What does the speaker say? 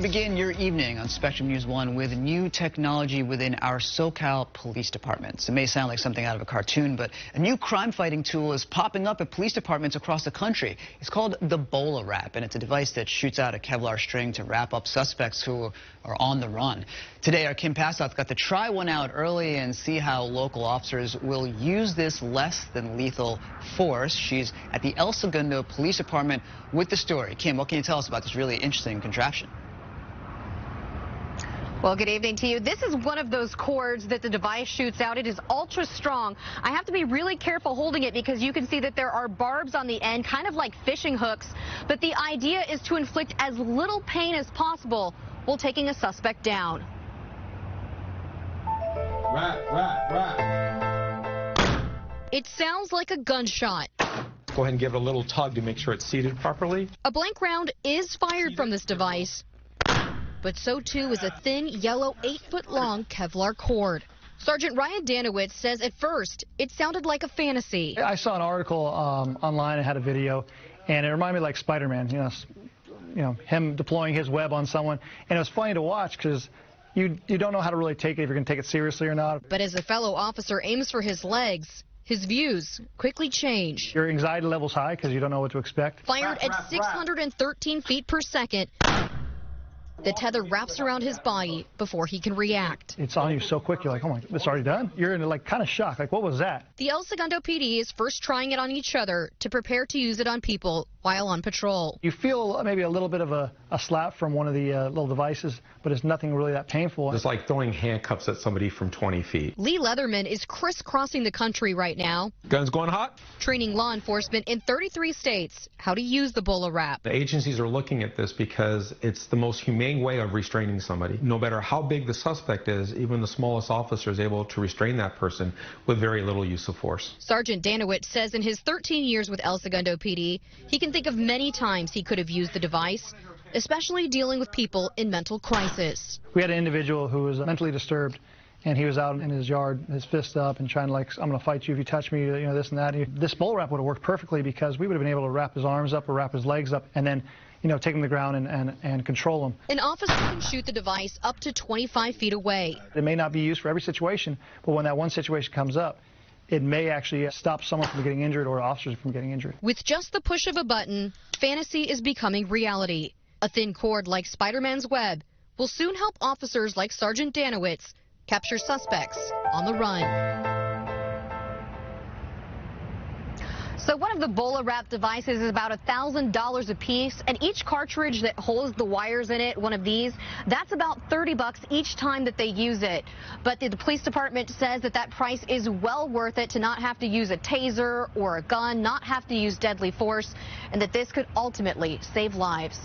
Begin your evening on Spectrum News 1 with new technology within our SoCal police departments. It may sound like something out of a cartoon, but a new crime-fighting tool is popping up at police departments across the country. It's called the BolaWrap, and it's a device that shoots out a Kevlar string to wrap up suspects who are on the run. Today, our Kim Passoff got to try one out early and see how local officers will use this less than lethal force. She's at the El Segundo Police Department with the story. Kim, what can you tell us about this really interesting contraption? Well, good evening to you. This is one of those cords that the device shoots out. It is ultra strong. I have to be really careful holding it because you can see that there are barbs on the end, kind of like fishing hooks. But the idea is to inflict as little pain as possible while taking a suspect down. It sounds like a gunshot. Go ahead and give it a little tug to make sure it's seated properly. A blank round is fired from this device, but so too is a thin, yellow, 8-foot-long Kevlar cord. Sergeant Ryan Danowitz says at first it sounded like a fantasy. I saw an article online and had a video, and it reminded me like Spider-Man, you know, him deploying his web on someone. And it was funny to watch because you don't know how to really take it, if you're going to take it seriously or not. But as a fellow officer aims for his legs, his views quickly change. Your anxiety level's high because you don't know what to expect. Fired at 613 feet per second, the tether wraps around his body before he can react. It's on you so quick, you're like, oh my, it's already done? You're in like kind of shock, like what was that? The El Segundo PD is first trying it on each other to prepare to use it on people while on patrol. You feel maybe a little bit of a slap from one of the little devices, but it's nothing really that painful. It's like throwing handcuffs at somebody from 20 feet. Lee Leatherman is crisscrossing the country right now, Guns going hot? training law enforcement in 33 states how to use the BolaWrap. The agencies are looking at this because it's the most humane way of restraining somebody. No matter how big the suspect is, even the smallest officer is able to restrain that person with very little use of force. Sergeant Danowitz says in his 13 years with El Segundo PD, he can think of many times he could have used the device, especially dealing with people in mental crisis. We had an individual who was mentally disturbed, and he was out in his yard, his fist up, and trying to like, I'm going to fight you if you touch me, you know, this and that. This BolaWrap would have worked perfectly because we would have been able to wrap his arms up or wrap his legs up and then, you know, take him to the ground and control him. An officer can shoot the device up to 25 feet away. It may not be used for every situation, but when that one situation comes up, it may actually stop someone from getting injured or officers from getting injured. With just the push of a button, fantasy is becoming reality. A thin cord like Spider-Man's web will soon help officers like Sergeant Danowitz capture suspects on the run. So one of the BolaWrap devices is about $1,000 a piece, and each cartridge that holds the wires in it, one of these, that's about $30 each time that they use it. But the police department says that that price is well worth it to not have to use a taser or a gun, not have to use deadly force, and that this could ultimately save lives.